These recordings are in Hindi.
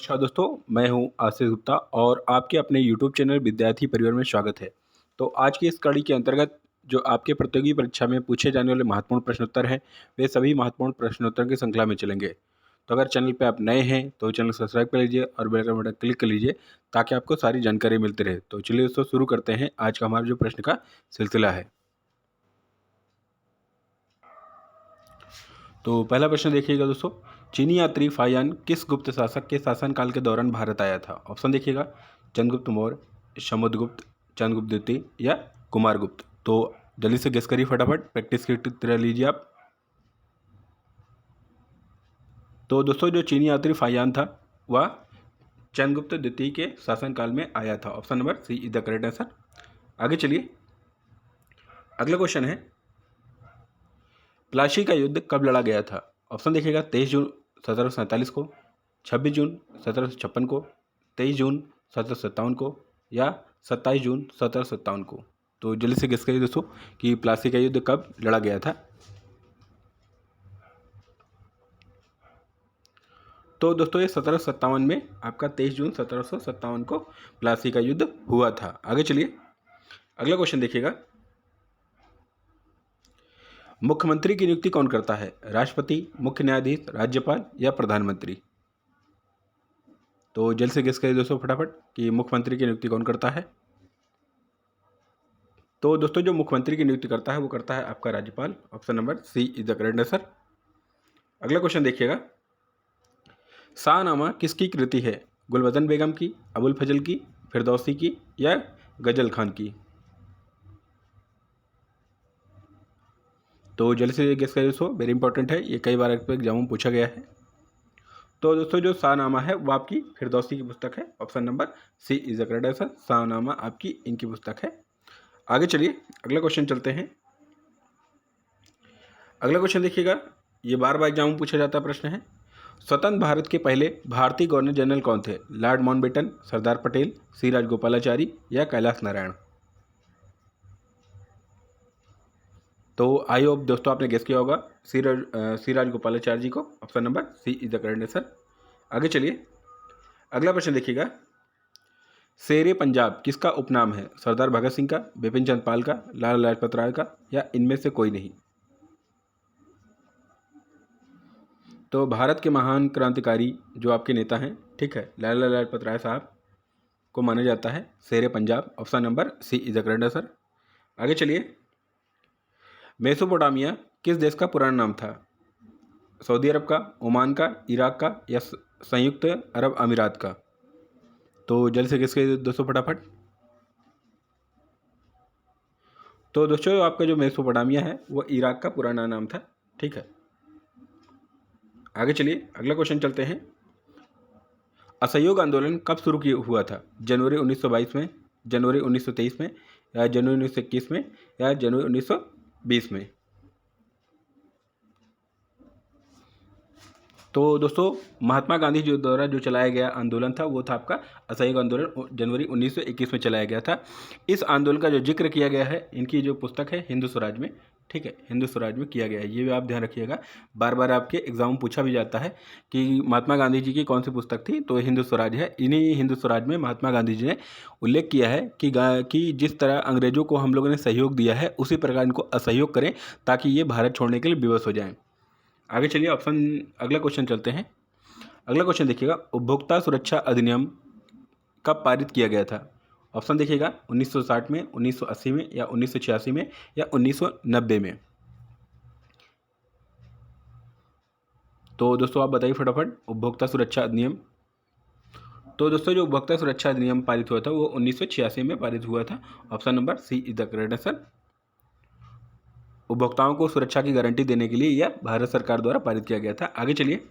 नमस्कार दोस्तों, मैं हूं आशीष गुप्ता और आपके अपने YouTube चैनल विद्यार्थी परिवार में स्वागत है। तो आज की इस कड़ी के अंतर्गत जो आपके प्रतियोगी परीक्षा में पूछे जाने वाले महत्वपूर्ण प्रश्नोत्तर हैं, वे सभी महत्वपूर्ण प्रश्नोत्तर की श्रृंखला में चलेंगे। तो अगर चैनल पे आप नए हैं तो चैनल सब्सक्राइब कर लीजिए और बेल आइकन बटन क्लिक कर लीजिए ताकि आपको सारी जानकारी मिलती रहे। तो चलिए दोस्तों शुरू करते हैं आज का हमारा जो प्रश्न का सिलसिला है। तो पहला प्रश्न देखिएगा दोस्तों, चीनी यात्री फाहियान किस गुप्त शासक के शासनकाल के दौरान भारत आया था? ऑप्शन देखिएगा, चंद्रगुप्त मौर्य, समुद्रगुप्त, चंद्रगुप्त द्वितीय या कुमारगुप्त। तो जल्दी से गेस करिए फटाफट, प्रैक्टिस की तरह लीजिए आप। तो दोस्तों जो चीनी यात्री फाहियान था वह चंद्रगुप्त द्वितीय के शासनकाल में आया था। Option number C is the correct answer. आगे चलिए, अगला क्वेश्चन है, प्लासी का युद्ध कब लड़ा गया था? ऑप्शन देखिएगा, 23 जून 1747 को, 26 जून 1756 को, 23 जून 1757 को या 27 जून 1757 को। तो जल्दी से गेस करिए दोस्तों कि प्लासी का युद्ध कब लड़ा गया था। तो दोस्तों ये 1757 में आपका 23 जून 1757 को प्लासी का युद्ध हुआ था। आगे चलिए, अगला क्वेश्चन देखिएगा, मुख्यमंत्री की नियुक्ति कौन करता है? राष्ट्रपति, मुख्य न्यायाधीश, राज्यपाल या प्रधानमंत्री? तो जल्द से गेस करिए दोस्तों फटाफट कि मुख्यमंत्री की नियुक्ति कौन करता है। तो दोस्तों जो मुख्यमंत्री की नियुक्ति करता है वो करता है आपका राज्यपाल। Option number C is the correct answer. अगला क्वेश्चन देखिएगा, शाहनामा किसकी कृति है? गुलबदन बेगम की, अबुल फजल की, फिरदौसी की या गजल खान की? तो जल्दी से गेस करिए दोस्तों, वेरी इंपॉर्टेंट है, ये कई बार एग्जाम में पूछा गया है। तो दोस्तों जो शाहनामा है वो आपकी फिरदौसी की पुस्तक है। Option number C is the correct answer, Shahnameh आपकी इनकी पुस्तक है। आगे चलिए, अगला क्वेश्चन चलते हैं। अगला क्वेश्चन देखिएगा, ये बार बार एग्जाम में पूछा जाता प्रश्न है, स्वतंत्र भारत के पहले भारतीय गवर्नर जनरल कौन थे? लॉर्ड माउंटबेटन, सरदार पटेल, सी राजगोपालाचारी या कैलाश नारायण? तो आई होप दोस्तों आपने गेस किया होगा सी राजगोपालाचारी जी को। Option number C is the correct answer. आगे चलिए, अगला प्रश्न देखिएगा, शेरे पंजाब किसका उपनाम है? सरदार भगत सिंह का, बिपिन चंद्र पाल का, लाला लाजपत राय का या इनमें से कोई नहीं? तो भारत के महान क्रांतिकारी जो आपके नेता हैं, ठीक है, लाला लाजपत राय साहब को माना जाता है Sher-e Punjab. Option number C is the correct answer. आगे चलिए, मेसोपोटामिया किस देश का पुराना नाम था? सऊदी अरब का, ओमान का, इराक का या संयुक्त अरब अमीरात का? तो जल्द से किसके दोस्तों फटाफट। तो दोस्तों आपका जो मेसोपोटामिया है वो इराक का पुराना नाम था, ठीक है। आगे चलिए, अगला क्वेश्चन चलते हैं, असहयोग आंदोलन कब शुरू हुआ था? जनवरी 1922 में, जनवरी 1923 में या जनवरी 1921 में या जनवरी 1920 में? तो दोस्तों महात्मा गांधी जो द्वारा जो चलाया गया आंदोलन था वो था आपका असहयोग आंदोलन, जनवरी 1921 में चलाया गया था। इस आंदोलन का जो जिक्र किया गया है इनकी जो पुस्तक है हिंदू स्वराज में, ठीक है, हिंदू स्वराज में किया गया है। ये भी आप ध्यान रखिएगा, बार बार आपके एग्जाम में पूछा भी जाता है कि महात्मा गांधी जी की कौन सी पुस्तक थी, तो हिंदू स्वराज है। इन्हीं हिंदू स्वराज में महात्मा गांधी जी ने उल्लेख किया है कि जिस तरह अंग्रेजों को हम लोगों ने सहयोग दिया है उसी प्रकार इनको असहयोग करें ताकि ये भारत छोड़ने के लिए विवश हो जाएं। आगे चलिए, अगला क्वेश्चन चलते हैं। अगला क्वेश्चन देखिएगा, उपभोक्ता सुरक्षा अधिनियम कब पारित किया गया था? ऑप्शन देखिएगा, 1960 में, 1980 में या 1986 में या 1990 में? तो दोस्तों आप बताइए फटाफट, उपभोक्ता सुरक्षा अधिनियम। तो दोस्तों जो उपभोक्ता सुरक्षा अधिनियम पारित हुआ था वो 1986 में पारित हुआ था। Option number C is the correct answer. उपभोक्ताओं को सुरक्षा की गारंटी देने के लिए यह भारत सरकार द्वारा पारित किया गया था। आगे चलिए,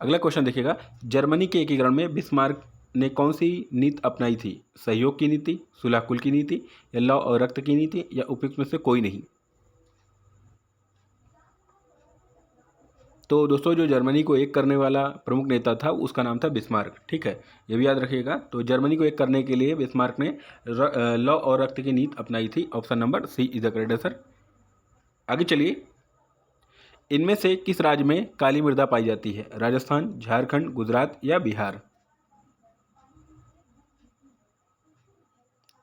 अगला क्वेश्चन देखिएगा, जर्मनी के एकीकरण में बिस्मार्क ने कौन सी नीति अपनाई थी? सहयोग की नीति, सुलह कुल की नीति या लौ और रक्त की नीति या उपयुक्त में से कोई नहीं? तो दोस्तों जो जर्मनी को एक करने वाला प्रमुख नेता था उसका नाम था बिस्मार्क, ठीक है, ये भी याद रखिएगा। तो जर्मनी को एक करने के लिए बिस्मार्क ने लौ और रक्त की नीति अपनाई थी। Option number C is the correct answer. आगे चलिए, इनमें से किस राज्य में काली मृदा पाई जाती है? राजस्थान, झारखंड, गुजरात या बिहार?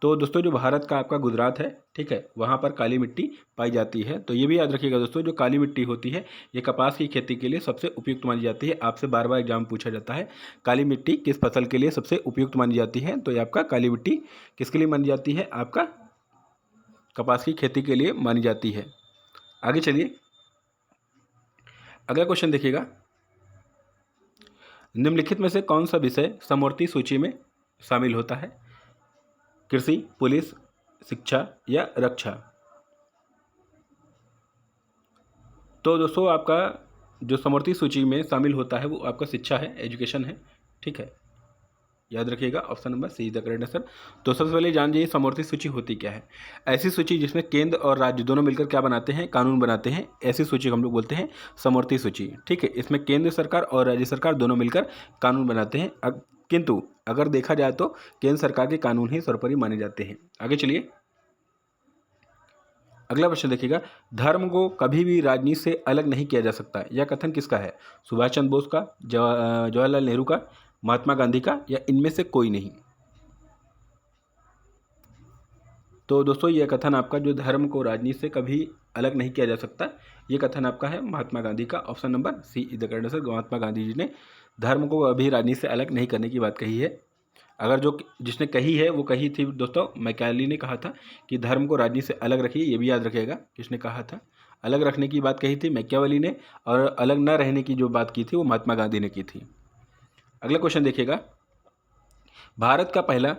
तो दोस्तों जो भारत का आपका गुजरात है, ठीक है, वहाँ पर काली मिट्टी पाई जाती है। तो ये भी याद रखिएगा दोस्तों, जो काली मिट्टी होती है ये कपास की खेती के लिए सबसे उपयुक्त मानी जाती है। आपसे बार बार एग्जाम पूछा जाता है काली मिट्टी किस फसल के लिए सबसे उपयुक्त मानी जाती है, तो ये आपका काली मिट्टी किसके लिए मानी जाती है? आपका कपास की खेती के लिए मानी जाती है। आगे चलिए, अगला क्वेश्चन देखिएगा, निम्नलिखित में से कौन सा विषय समवर्ती सूची में शामिल होता है? कृषि, पुलिस, शिक्षा या रक्षा? तो दोस्तों आपका जो समवर्ती सूची में शामिल होता है वो आपका शिक्षा है, एजुकेशन है, ठीक है, याद रखिएगा option number see the correct answer. तो सबसे पहले जान जाइए समवर्ती सूची होती क्या है। ऐसी सूची जिसमें केंद्र और राज्य दोनों मिलकर क्या बनाते हैं? कानून बनाते हैं, ऐसी सूची को हम लोग बोलते हैं समवर्ती सूची, ठीक है। इसमें केंद्र सरकार और राज्य सरकार दोनों मिलकर कानून बनाते हैं, किंतु अगर देखा जाए तो केंद्र सरकार के कानून ही सर्वोपरि माने जाते हैं। आगे चलिए, अगला प्रश्न देखिएगा, धर्म को कभी भी राजनीति से अलग नहीं किया जा सकता, यह कथन किसका है? सुभाष चंद्र बोस का, जवाहरलाल नेहरू का, महात्मा गांधी का या इनमें से कोई नहीं? तो दोस्तों ये कथन आपका, जो धर्म को राजनीति से कभी अलग नहीं किया जा सकता, ये कथन आपका है महात्मा गांधी का, option number C is the correct answer. Mahatma Gandhi ji ने धर्म को अभी राजनीति से अलग नहीं करने की बात कही है। अगर जो जिसने कही है वो कही थी दोस्तों मैकाले ने कहा था कि धर्म को राजनीति से अलग रखिए, ये भी याद रखिएगा किसने कहा था। अलग रखने की बात कही थी मैकियावेली ने, और अलग न रहने की जो बात की थी वो महात्मा गांधी ने की थी। अगला क्वेश्चन देखिएगा, भारत का पहला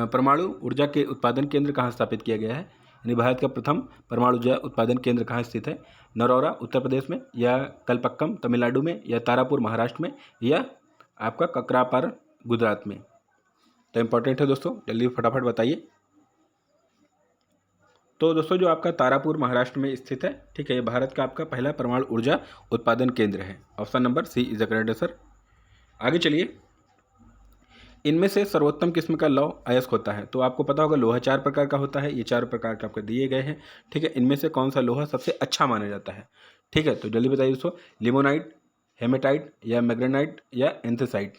परमाणु ऊर्जा के उत्पादन केंद्र कहाँ स्थापित किया गया है? यानी भारत का प्रथम परमाणु ऊर्जा उत्पादन केंद्र कहाँ स्थित है? नरौरा उत्तर प्रदेश में, या कलपक्कम तमिलनाडु में, या तारापुर महाराष्ट्र में, या आपका ककरापर गुजरात में? तो इंपॉर्टेंट है दोस्तों, जल्दी फटाफट बताइए। तो दोस्तों जो आपका तारापुर महाराष्ट्र में स्थित है, ठीक है, ये भारत का आपका पहला परमाणु ऊर्जा उत्पादन केंद्र है, option number C is the correct answer. आगे चलिए, इनमें से सर्वोत्तम किस्म का लौह अयस्क होता है? तो आपको पता होगा लोहा 4 प्रकार का होता है, ये 4 प्रकार के आपको दिए गए हैं, ठीक है। इनमें से कौन सा लोहा सबसे अच्छा माना जाता है? ठीक है, तो जल्दी बताइए दोस्तों, लिमोनाइट, हेमेटाइट या मैग्नेटाइट या एंथेसाइट?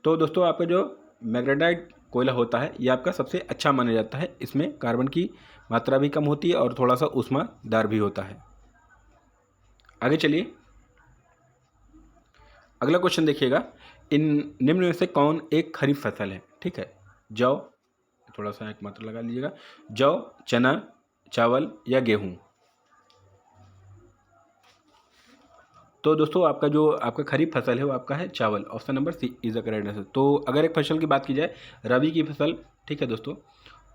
तो दोस्तों आपका जो मैग्नेटाइट कोयला होता है ये आपका सबसे अच्छा माना जाता है, इसमें कार्बन की मात्रा भी कम होती है और थोड़ा सा ऊष्मादार भी होता है। आगे चलिए, अगला क्वेश्चन देखिएगा, इन निम्न में से कौन एक खरीफ फसल है? ठीक है, जौ, थोड़ा सा एक मात्रा लगा लीजिएगा, जौ, चना, चावल या गेहूं? तो दोस्तों आपका जो आपका खरीफ फसल है वो आपका है चावल, option number C is the correct answer. तो अगर एक फसल की बात की जाए, रबी की फसल, ठीक है दोस्तों,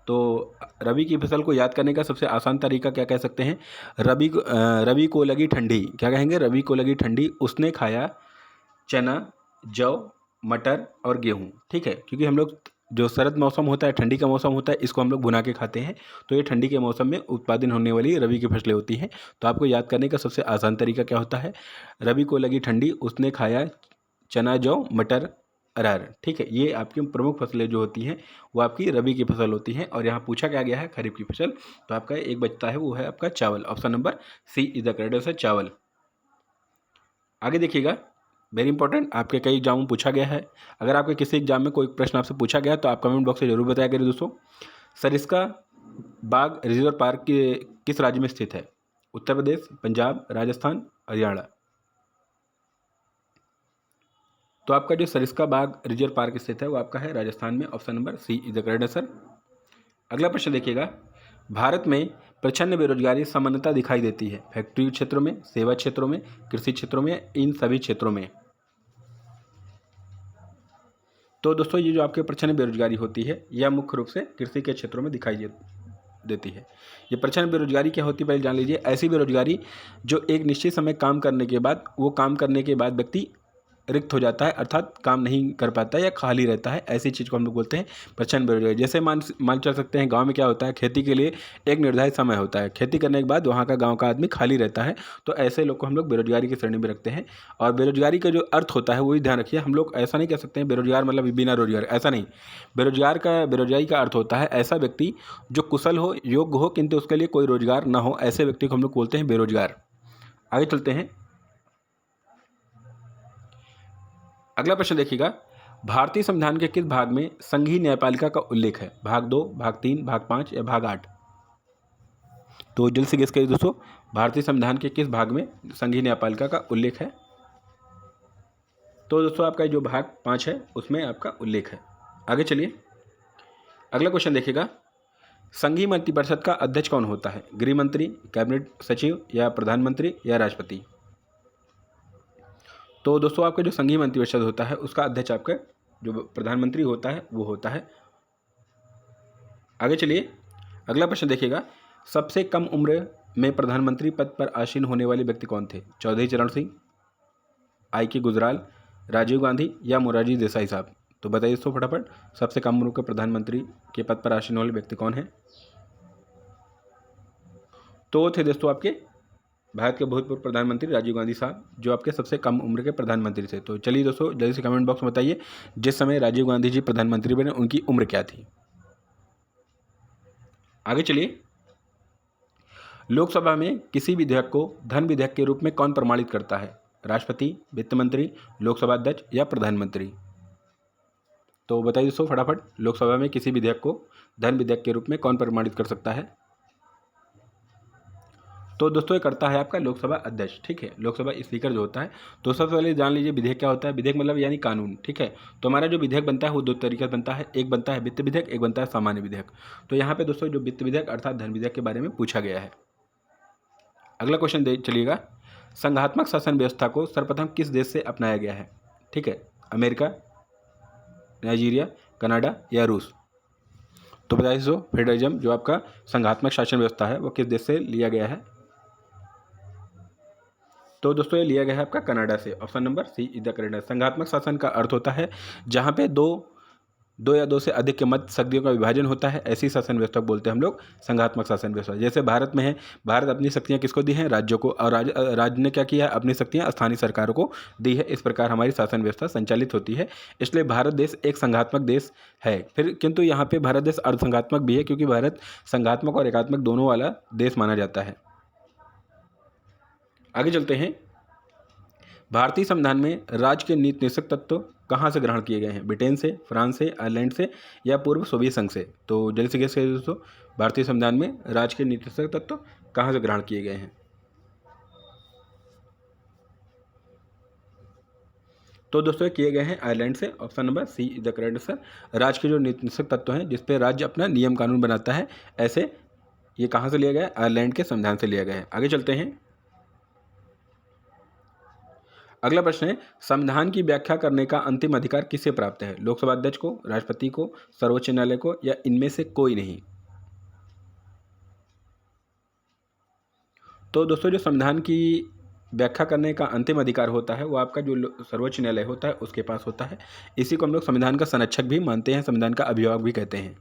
तो रबी की फसल को याद करने का सबसे आसान तरीका क्या कह सकते हैं? रबी को लगी ठंडी, क्या कहेंगे? रबी को लगी ठंडी, उसने खाया चना, जौ, मटर और गेहूँ, ठीक है, क्योंकि हम लोग जो शरद मौसम होता है, ठंडी का मौसम होता है, इसको हम लोग भुना के खाते हैं, तो ये ठंडी के मौसम में उत्पादन होने वाली रबी की फसलें होती हैं। तो आपको याद करने का सबसे आसान तरीका क्या होता है? रबी को लगी ठंडी, उसने खाया चना, जौ, मटर, अरहर, ठीक है, ये आपकी प्रमुख फसलें जो होती हैं वो आपकी रबी की फसल होती हैं। और यहाँ पूछा क्या गया है खरीफ की फसल, तो आपका एक बचता है वो है आपका चावल, option number C is the correct answer, चावल। आगे देखिएगा, वेरी इंपॉर्टेंट, आपके कई एग्जाम में पूछा गया है। अगर आपके किसी एग्जाम में कोई प्रश्न आपसे पूछा गया तो आप कमेंट बॉक्स में जरूर बताया करिए दोस्तों। सरिस्का बाग रिजर्व पार्क किस राज्य में स्थित है? उत्तर प्रदेश, पंजाब, राजस्थान, हरियाणा? तो आपका जो सरिस्का बाग रिजर्व पार्क स्थित है वो आपका है राजस्थान में, option number C is the correct answer. अगला प्रश्न देखिएगा, भारत में प्रचंड बेरोजगारी सामान्यतः दिखाई देती है फैक्ट्री क्षेत्रों में, सेवा क्षेत्रों में, कृषि क्षेत्रों में, इन सभी क्षेत्रों में? तो दोस्तों ये जो आपके प्रचंड बेरोजगारी होती है यह मुख्य रूप से कृषि के क्षेत्रों में दिखाई देती है। ये प्रचंड बेरोजगारी क्या होती है पहले जान लीजिए। ऐसी बेरोजगारी जो एक निश्चित समय काम करने के बाद, वो काम करने के बाद व्यक्ति रिक्त हो जाता है, अर्थात काम नहीं कर पाता है या खाली रहता है, ऐसी चीज़ को हम लोग बोलते हैं प्रचंड बेरोजगारी। जैसे मान चल सकते हैं गांव में क्या होता है, खेती के लिए एक निर्धारित समय होता है, खेती करने के बाद वहाँ का गांव का आदमी खाली रहता है, तो ऐसे लोग को हम लोग बेरोजगारी की श्रेणी में रखते हैं। और बेरोजगारी का जो अर्थ होता है वो भी ध्यान रखिए, हम लोग ऐसा नहीं कह सकते हैं बेरोजगार मतलब बिना रोजगार, ऐसा नहीं। बेरोजगारी का अर्थ होता है ऐसा व्यक्ति जो कुशल हो, योग्य हो, किंतु उसके लिए कोई रोजगार ना हो, ऐसे व्यक्ति को हम लोग बोलते हैं बेरोजगार। आगे चलते हैं, अगला प्रश्न देखिएगा, भारतीय संविधान के किस भाग में संघीय न्यायपालिका का उल्लेख है? भाग 2, भाग 3, भाग 5 या भाग 8? तो जल्द से गेस करिए दोस्तों, भारतीय संविधान के किस भाग में संघीय न्यायपालिका का उल्लेख है? तो दोस्तों आपका जो भाग 5 है उसमें आपका उल्लेख है। आगे चलिए, अगला क्वेश्चन देखिएगा, संघीय मंत्रिपरिषद का अध्यक्ष कौन होता है? गृह मंत्री, कैबिनेट सचिव या प्रधानमंत्री या राष्ट्रपति? तो दोस्तों आपका जो संघीय मंत्रिपरिषद होता है उसका अध्यक्ष आपका जो प्रधानमंत्री होता है वो होता है। आगे चलिए, अगला प्रश्न देखिएगा, सबसे कम उम्र में प्रधानमंत्री पद पर आसीन होने वाले व्यक्ति कौन थे? चौधरी चरण सिंह, आई.के. गुजराल, राजीव गांधी या मोरारजी देसाई साहब? तो बताइए दोस्तों फटाफट, सबसे कम उम्र के प्रधानमंत्री के पद पर आसीन वाले व्यक्ति कौन है? तो थे दोस्तों आपके भारत के भूतपूर्व प्रधानमंत्री राजीव गांधी साहब, जो आपके सबसे कम उम्र के प्रधानमंत्री थे। तो चलिए दोस्तों जल्दी से कमेंट बॉक्स में बताइए, जिस समय राजीव गांधी जी प्रधानमंत्री बने उनकी उम्र क्या थी? आगे चलिए, लोकसभा में किसी विधेयक को धन विधेयक के रूप में कौन प्रमाणित करता है? राष्ट्रपति, वित्त मंत्री, लोकसभा अध्यक्ष या प्रधानमंत्री? तो बताइए दोस्तों फटाफट, लोकसभा में किसी विधेयक को धन विधेयक के रूप में कौन प्रमाणित कर सकता है? तो दोस्तों ये करता है आपका लोकसभा अध्यक्ष, ठीक है, लोकसभा स्पीकर जो होता है। तो सबसे पहले जान लीजिए विधेयक क्या होता है। विधेयक मतलब यानी कानून, ठीक है। तो हमारा जो विधेयक बनता है वो दो तरीके से बनता है, एक बनता है वित्त विधेयक, एक बनता है सामान्य विधेयक। तो यहाँ पे दोस्तों जो वित्त विधेयक अर्थात धन विधेयक के बारे में पूछा गया है। अगला क्वेश्चन दे चलिएगा, संघात्मक शासन व्यवस्था को सर्वप्रथम किस देश से अपनाया गया है? ठीक है, अमेरिका, नाइजीरिया, कनाडा या रूस? तो बताइए दोस्तों, फेडरलिज्म जो आपका संघात्मक शासन व्यवस्था है वो किस देश से लिया गया है? तो दोस्तों ये लिया गया है आपका कनाडा से, option number C is the correct. संघात्मक शासन का अर्थ होता है जहाँ पे दो या दो से अधिक के मध्य शक्तियों का विभाजन होता है, ऐसी शासन व्यवस्था बोलते हैं हम लोग संघात्मक शासन व्यवस्था। जैसे भारत में है, भारत अपनी शक्तियाँ किसको दी हैं? राज्यों को, और राज्य ने क्या किया है? अपनी शक्तियाँ स्थानीय सरकारों को दी है। इस प्रकार हमारी शासन व्यवस्था संचालित होती है, इसलिए भारत देश एक संघात्मक देश है। फिर किंतु यहाँ पे भारत देश अर्धसंघात्मक भी है, क्योंकि भारत संघात्मक और एकात्मक दोनों वाला देश माना जाता है। आगे चलते हैं, भारतीय संविधान में राज्य के नीति निषेध तत्व कहाँ से ग्रहण किए गए हैं? ब्रिटेन से, फ्रांस से, आयरलैंड से या पूर्व सोवियत संघ से? तो जल्दी से गेस करिए दोस्तों, भारतीय संविधान में राज्य के नीति निषेध तत्व कहाँ से ग्रहण किए गए हैं? तो दोस्तों किए गए हैं आयरलैंड से, option number C is the correct answer. राज्य के जो नीति निषेध तत्व हैं जिसपे राज्य अपना नियम कानून बनाता है, ऐसे ये कहाँ से लिया गया है? आयरलैंड के संविधान से लिया गया है। आगे चलते हैं, अगला प्रश्न है, संविधान की व्याख्या करने का अंतिम अधिकार किसे प्राप्त है? लोकसभा अध्यक्ष को, राष्ट्रपति को, सर्वोच्च न्यायालय को या इनमें से कोई नहीं? तो दोस्तों जो संविधान की व्याख्या करने का अंतिम अधिकार होता है वो आपका जो सर्वोच्च न्यायालय होता है उसके पास होता है। इसी को हम लोग संविधान का संरक्षक भी मानते हैं, संविधान का अभिभावक भी कहते हैं।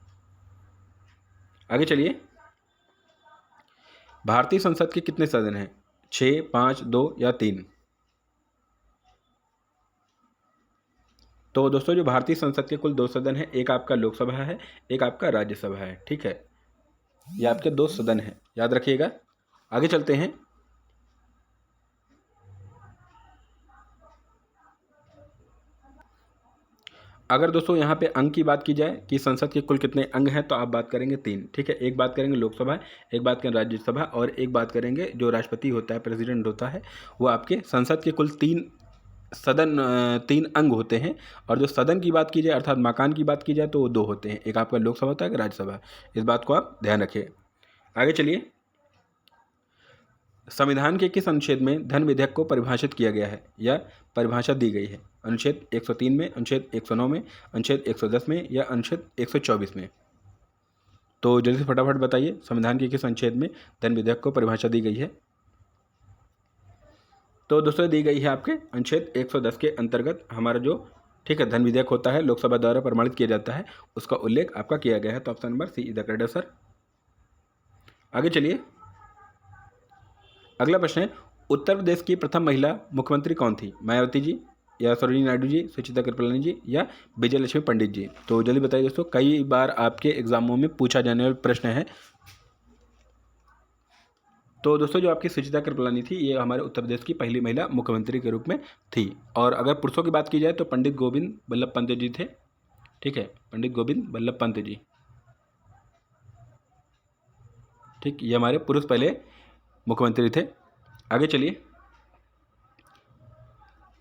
आगे चलिए, भारतीय संसद के कितने सदन हैं? 6, 5, 2 या 3? तो दोस्तों जो भारतीय संसद के कुल 2 सदन हैं, एक आपका लोकसभा है, एक आपका राज्यसभा है, ठीक है। ये आपके 2 सदन हैं, याद रखिएगा। आगे चलते हैं, अगर दोस्तों यहाँ पे अंग की बात की जाए कि संसद के कुल कितने अंग हैं, तो आप बात करेंगे 3, ठीक है। एक बात करेंगे लोकसभा, एक बात करेंगे राज्यसभा और एक बात करेंगे जो राष्ट्रपति होता है, प्रेसिडेंट होता है, वो आपके संसद के कुल 3 अंग होते हैं। और जो सदन की बात की जाए अर्थात मकान की बात की जाए तो वो 2 होते हैं, एक आपका लोकसभा होता है, एक राज्यसभा। इस बात को आप ध्यान रखिए। आगे चलिए, संविधान के किस अनुच्छेद में धन विधेयक को परिभाषित किया गया है या परिभाषा दी गई है? अनुच्छेद 103 में, अनुच्छेद 109 में, अनुच्छेद 110 में या अनुच्छेद 124 में? तो जल्दी से फटाफट बताइए, संविधान के किस अनुच्छेद में धन विधेयक को परिभाषा दी गई है? तो दोस्तों दी गई है आपके अनुच्छेद 110 के अंतर्गत हमारा जो ठीक है धन विधेयक होता है लोकसभा द्वारा प्रमाणित किया जाता है, उसका उल्लेख आपका किया गया है। तो option number C is the correct answer. आगे चलिए, अगला प्रश्न है, उत्तर प्रदेश की प्रथम महिला मुख्यमंत्री कौन थी? मायावती जी या सरोजिनी नायडू जी, सुचिता कृपलानी जी या विजय लक्ष्मी पंडित जी? तो जल्दी बताइए दोस्तों, कई बार आपके एग्जामों में पूछा जाने वाला प्रश्न है। तो दोस्तों जो आपकी सुचिता कृपलानी थी, ये हमारे उत्तर प्रदेश की पहली महिला मुख्यमंत्री के रूप में थी। और अगर पुरुषों की बात की जाए तो पंडित गोविंद बल्लभ पंत जी थे। ठीक है, पंडित गोविंद बल्लभ पंत जी। ठीक, ये हमारे पुरुष पहले मुख्यमंत्री थे। आगे चलिए,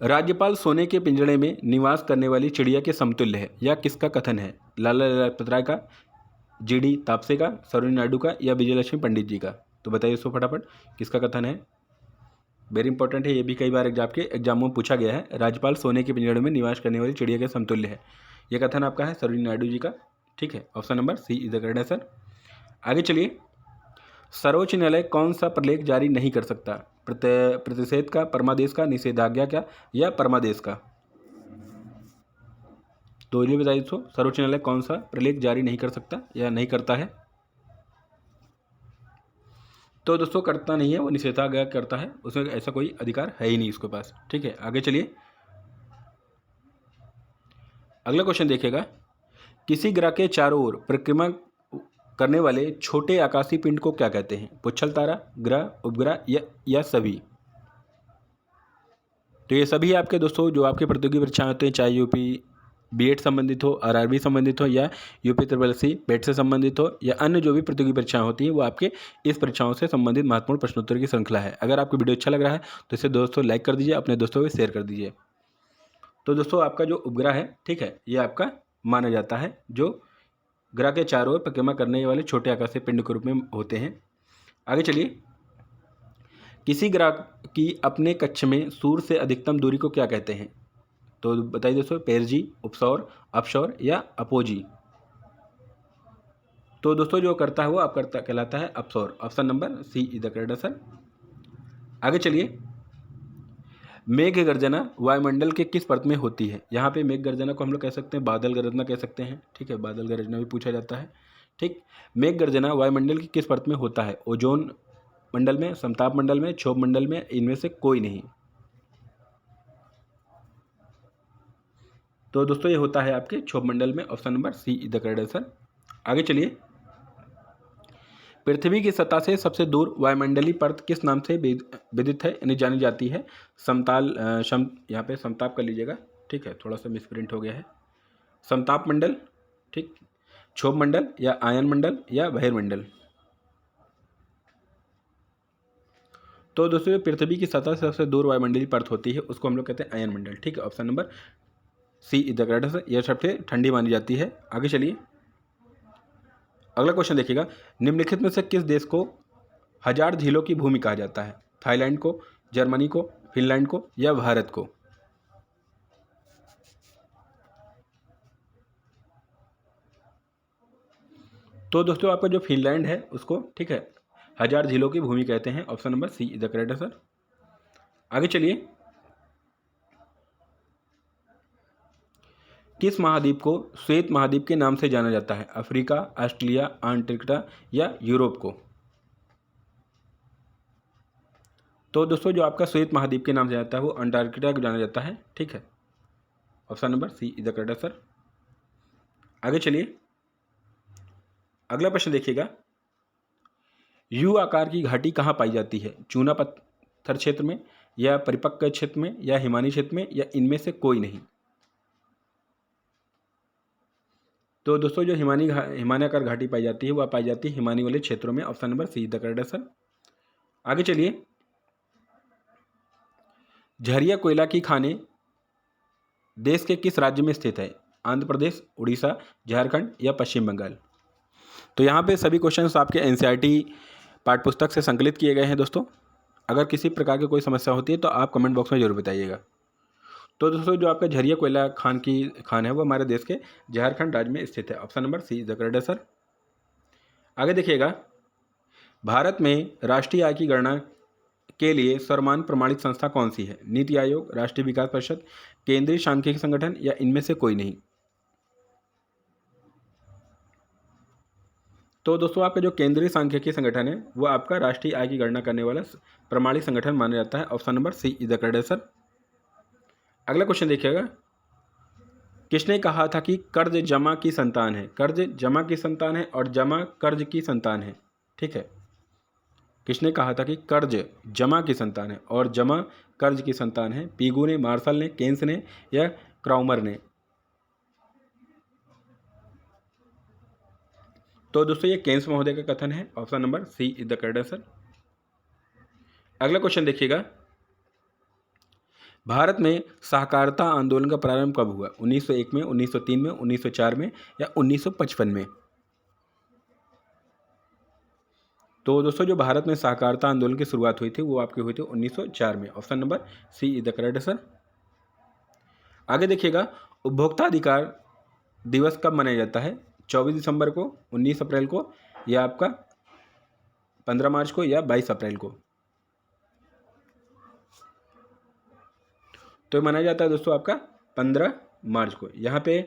राज्यपाल सोने के पिंजड़े में निवास करने वाली चिड़िया के समतुल्य है, यह किसका कथन है? लाला लजपत राय का, जीडी तापसे का, सरोजिनी नायडू का या विजय लक्ष्मी पंडित जी का? तो बताइए इसको फटाफट, किसका कथन है? वेरी इंपॉर्टेंट है, ये भी कई बार आपके एग्जामों में पूछा गया है। राज्यपाल सोने के पिंजड़े में निवास करने वाली चिड़िया के समतुल्य है, यह कथन आपका है सरोजिनी नायडू जी का। ठीक है, option number C is the correct answer. आगे चलिए, सर्वोच्च न्यायालय कौन सा प्रलेख जारी नहीं कर सकता? प्रतिषेध का, परमादेश का, निषेधाज्ञा का या परमादेश का? तो ये बताइए दोस्तों, सर्वोच्च न्यायालय कौन सा प्रलेख जारी नहीं कर सकता या नहीं करता है? तो दोस्तों करता नहीं है, वो निषेधाज्ञा करता है, उसमें ऐसा कोई अधिकार है ही नहीं उसके पास। ठीक है, आगे चलिए, अगला क्वेश्चन देखिएगा, किसी ग्रह के चारों ओर परिक्रमा करने वाले छोटे आकाशीय पिंड को क्या कहते हैं? पुच्छल तारा, ग्रह, उपग्रह या सभी? तो ये सभी आपके दोस्तों जो आपके प्रतियोगी परीक्षाएं होते हैं, चाहे यूपी बीएड संबंधित हो, आरआरबी संबंधित हो या यूपी ट्रिपल एससी बेट से संबंधित हो या अन्य जो भी प्रतियोगी परीक्षाएं होती हैं, वो आपके इस परीक्षाओं से संबंधित महत्वपूर्ण प्रश्नोत्तर की श्रृंखला है। अगर आपको वीडियो अच्छा लग रहा है तो इसे दोस्तों लाइक कर दीजिए, अपने दोस्तों को शेयर कर दीजिए। तो दोस्तों आपका जो उपग्रह है, ठीक है, ये आपका माना जाता है जो ग्रह के चारों ओर परिक्रमा करने वाले छोटे आकाशीय पिंड के रूप में होते हैं। आगे चलिए, किसी ग्रह की अपने कक्ष में सूर्य से अधिकतम दूरी को क्या कहते हैं? तो बताइए दोस्तों, पेरजी, उपसौर, अपसौर या अपोजी? तो दोस्तों जो करता है वो आप करता कहलाता है अपसौर। Option number C is the correct answer. आगे चलिए, मेघ गर्जना वायुमंडल के किस परत में होती है? यहाँ पे मेघ गर्जना को हम लोग कह सकते हैं बादल गरजना कह सकते हैं। ठीक है, बादल गरजना भी पूछा जाता है। ठीक, मेघ गर्जना वायुमंडल की किस परत में होता है? ओजोन मंडल में, समताप मंडल में, क्षोभ मंडल में, इनमें से कोई नहीं? तो दोस्तों ये होता है आपके क्षोभ मंडल में। Option number C is the correct answer. आगे चलिए, पृथ्वी की सतह से सबसे दूर वायुमंडलीय परत किस नाम से विदित है यानी जानी जाती है? समताल यहाँ पे समताप कर लीजिएगा। ठीक है, थोड़ा सा मिसप्रिंट हो गया है। समताप मंडल, ठीक, क्षोभ मंडल या आयन मंडल या बहिर्मंडल? तो दोस्तों पृथ्वी की सतह से सबसे दूर वायुमंडलीय परत होती है, उसको हम लोग कहते हैं आयन मंडल। ठीक है, option number C is the correct answer. यह सबसे ठंडी मानी जाती है। आगे चलिए, अगला क्वेश्चन देखिएगा, निम्नलिखित में से किस देश को 1000 झीलों की भूमि कहा जाता है? थाईलैंड को, जर्मनी को, फिनलैंड को या भारत को? तो दोस्तों आपका जो फिनलैंड है उसको, ठीक है, 1000 झीलों की भूमि कहते हैं। Option number C is the correct answer. आगे चलिए, किस महाद्वीप को श्वेत महाद्वीप के नाम से जाना जाता है? अफ्रीका, ऑस्ट्रेलिया, अंटार्कटिका या यूरोप को? तो दोस्तों जो आपका श्वेत महाद्वीप के नाम से जाता है वो अंटार्कटिका को जाना जाता है। ठीक है, option number C is the correct answer. आगे चलिए, अगला प्रश्न देखिएगा, यू आकार की घाटी कहाँ पाई जाती है? चूना पत्थर क्षेत्र में या परिपक्व क्षेत्र में या हिमानी क्षेत्र में या इनमें से कोई नहीं? तो दोस्तों जो हिमालयाकार घाटी पाई जाती है वह पाई जाती है हिमानी वाले क्षेत्रों में। Option number see the correct answer. आगे चलिए, झरिया कोयला की खानें देश के किस राज्य में स्थित है? आंध्र प्रदेश, उड़ीसा, झारखंड या पश्चिम बंगाल? तो यहाँ पे सभी क्वेश्चंस आपके एनसीईआरटी पाठ्यपुस्तक से संकलित किए गए हैं दोस्तों। अगर किसी प्रकार की कोई समस्या होती है तो आप कमेंट बॉक्स में जरूर बताइएगा। तो दोस्तों जो आपका झरिया कोयला खान है वो हमारे देश के झारखंड राज्य में स्थित है। Option number see the correct answer. आगे देखिएगा, भारत में राष्ट्रीय आय की गणना के लिए सर्वमान्य प्रमाणित संस्था कौन सी है? नीति आयोग, राष्ट्रीय विकास परिषद, केंद्रीय सांख्यिकी संगठन या इनमें से कोई नहीं? तो दोस्तों आपका जो केंद्रीय सांख्यिकी संगठन है वो आपका राष्ट्रीय आय की गणना करने वाला प्रमाणित संगठन माना जाता है। Option number C is the correct answer. अगला क्वेश्चन देखिएगा, किसने कहा था कि कर्ज जमा की संतान है? कर्ज जमा की संतान है और जमा कर्ज की संतान है। ठीक है, किसने कहा था कि कर्ज जमा की संतान है और जमा कर्ज की संतान है? पीगू ने, मार्शल ने, केन्स ने या क्राउमर ने? तो दोस्तों ये केन्स महोदय का कथन है। Option number C is the correct answer. अगला क्वेश्चन देखिएगा, भारत में सहकारिता आंदोलन का प्रारंभ कब हुआ? 1901 में, 1903 में, 1904 में या 1955 में? तो दोस्तों जो भारत में सहकारिता आंदोलन की शुरुआत हुई थी वो आपकी हुई थी 1904 में। Option number C is the correct answer. आगे देखिएगा, उपभोक्ता अधिकार दिवस कब मनाया जाता है? 24 दिसंबर को, 19 अप्रैल को या आपका 15 मार्च को या 22 अप्रैल को? तो मनाया जाता है दोस्तों आपका 15 मार्च को। यहाँ पे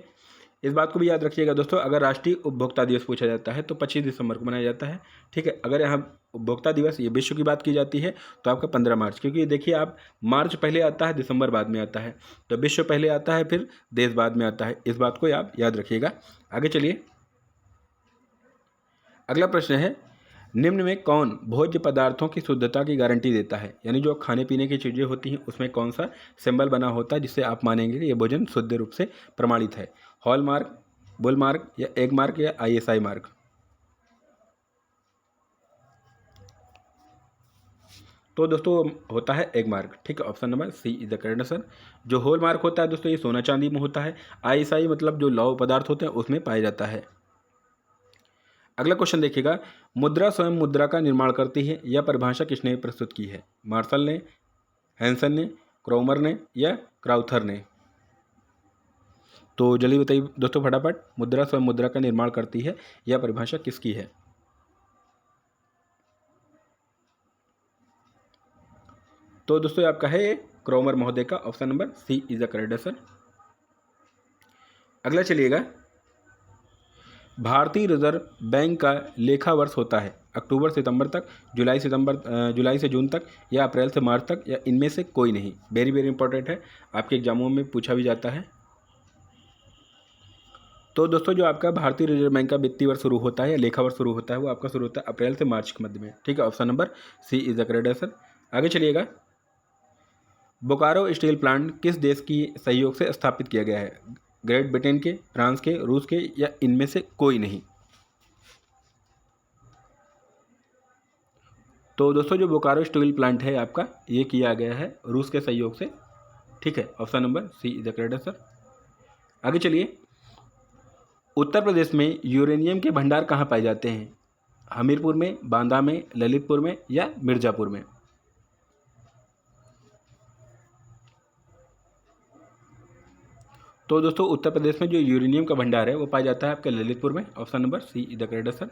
इस बात को भी याद रखिएगा दोस्तों, अगर राष्ट्रीय उपभोक्ता दिवस पूछा जाता है तो 25 दिसंबर को मनाया जाता है। ठीक है, अगर यहाँ उपभोक्ता दिवस ये विश्व की बात की जाती है तो आपका 15 मार्च, क्योंकि देखिए आप मार्च पहले आता है, दिसंबर बाद में आता है, तो विश्व पहले आता है फिर देश बाद में आता है। इस बात को आप याद रखिएगा। आगे चलिए, अगला प्रश्न है, निम्न में कौन भोज्य पदार्थों की शुद्धता की गारंटी देता है? यानी जो खाने पीने की चीज़ें होती हैं उसमें कौन सा सिंबल बना होता है जिससे आप मानेंगे कि ये भोजन शुद्ध रूप से प्रमाणित है? हॉल मार्क, बुल मार्क या एग मार्क या ISI मार्क? तो दोस्तों होता है एग मार्क। ठीक है, option number C is the correct answer. जो हॉल मार्क होता है दोस्तों ये सोना चांदी में होता है। ISI मतलब जो लौह पदार्थ होते हैं उसमें पाया जाता है। अगला क्वेश्चन देखिएगा, मुद्रा स्वयं मुद्रा का निर्माण करती है, यह परिभाषा किसने प्रस्तुत की है? मार्शल ने, हैंसन ने, क्रोमर ने या क्राउथर ने? तो जल्दी बताइए दोस्तों फटाफट, मुद्रा स्वयं मुद्रा का निर्माण करती है, यह परिभाषा किसकी है? तो दोस्तों आपका है क्रोमर महोदय का। Option number C is the correct answer. अगला चलिएगा, भारतीय रिजर्व बैंक का लेखा वर्ष होता है अक्टूबर सितंबर तक, जुलाई से जून तक या अप्रैल से मार्च तक या इनमें से कोई नहीं? वेरी वेरी इंपॉर्टेंट है, आपके एग्जामों में पूछा भी जाता है। तो दोस्तों जो आपका भारतीय रिजर्व बैंक का वित्तीय वर्ष शुरू होता है या लेखा वर्ष शुरू होता है वो आपका शुरू होता है अप्रैल से मार्च के मध्य में। ठीक है, option number C is the correct answer. आगे चलिएगा, बोकारो स्टील प्लांट किस देश की सहयोग से स्थापित किया गया है? ग्रेट ब्रिटेन के, फ्रांस के, रूस के या इनमें से कोई नहीं? तो दोस्तों जो बोकारो स्टील प्लांट है आपका ये किया गया है रूस के सहयोग से। ठीक है, option number C is the correct answer. आगे चलिए, उत्तर प्रदेश में यूरेनियम के भंडार कहाँ पाए जाते हैं? हमीरपुर में, बांदा में, ललितपुर में या मिर्ज़ापुर में? तो दोस्तों उत्तर प्रदेश में जो यूरेनियम का भंडार है वो पाया जाता है आपके ललितपुर में। Option number C is the correct answer.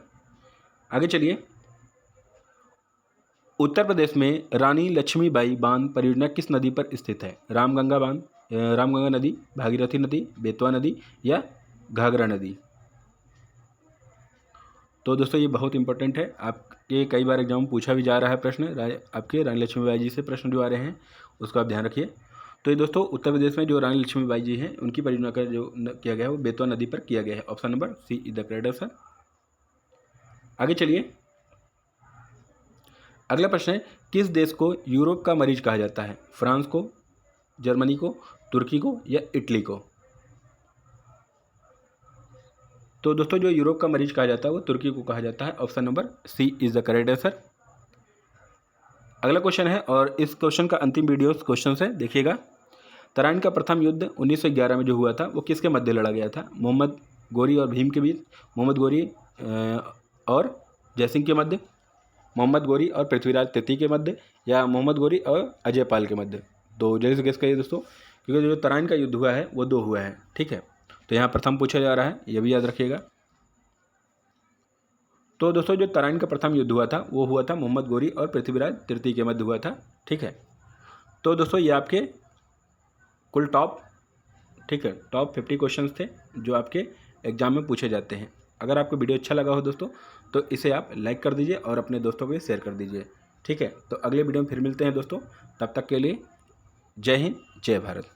आगे चलिए, उत्तर प्रदेश में रानी लक्ष्मीबाई बांध परियोजना किस नदी पर स्थित है? रामगंगा बांध, रामगंगा नदी, भागीरथी नदी, बेतवा नदी या घाघरा नदी? तो दोस्तों ये बहुत इंपॉर्टेंट है, आपके कई बार एग्जाम में पूछा भी जा रहा है प्रश्न, आपके रानी लक्ष्मीबाई जी से प्रश्न जो आ रहे हैं उसका आप ध्यान रखिए। तो ये दोस्तों उत्तर प्रदेश में जो रानी लक्ष्मीबाई जी हैं उनकी परियोजना का जो किया गया है वो बेतवा नदी पर किया गया है। Option number C is the correct answer. आगे चलिए, अगला प्रश्न है, किस देश को यूरोप का मरीज कहा जाता है? फ्रांस को, जर्मनी को, तुर्की को या इटली को? तो दोस्तों जो यूरोप का मरीज कहा जाता है वो तुर्की को कहा जाता है। Option number C is the correct answer. अगला क्वेश्चन है और इस क्वेश्चन का अंतिम वीडियो क्वेश्चन है, देखिएगा। तराइन का प्रथम युद्ध 1911 में जो हुआ था वो किसके मध्य लड़ा गया था? मोहम्मद गोरी और भीम के बीच, मोहम्मद गोरी और जयसिंह के मध्य, मोहम्मद गोरी और पृथ्वीराज तृतीय के मध्य या मोहम्मद गोरी और अजय पाल के मध्य? तो जल्दी से गेस करिए दोस्तों, क्योंकि जो तराइन का युद्ध हुआ है वो 2 हुआ है। ठीक है, तो यहाँ प्रथम पूछा जा रहा है, ये भी याद रखिएगा। तो दोस्तों जो तराइन का प्रथम युद्ध हुआ था वो हुआ था मोहम्मद गोरी और पृथ्वीराज तृतीय के मध्य हुआ था। ठीक है, तो दोस्तों ये आपके कुल टॉप, ठीक है, टॉप 50 क्वेश्चंस थे जो आपके एग्जाम में पूछे जाते हैं। अगर आपको वीडियो अच्छा लगा हो दोस्तों तो इसे आप लाइक कर दीजिए और अपने दोस्तों को शेयर कर दीजिए। ठीक है, तो अगले वीडियो में फिर मिलते हैं दोस्तों, तब तक के लिए जय हिंद, जय भारत।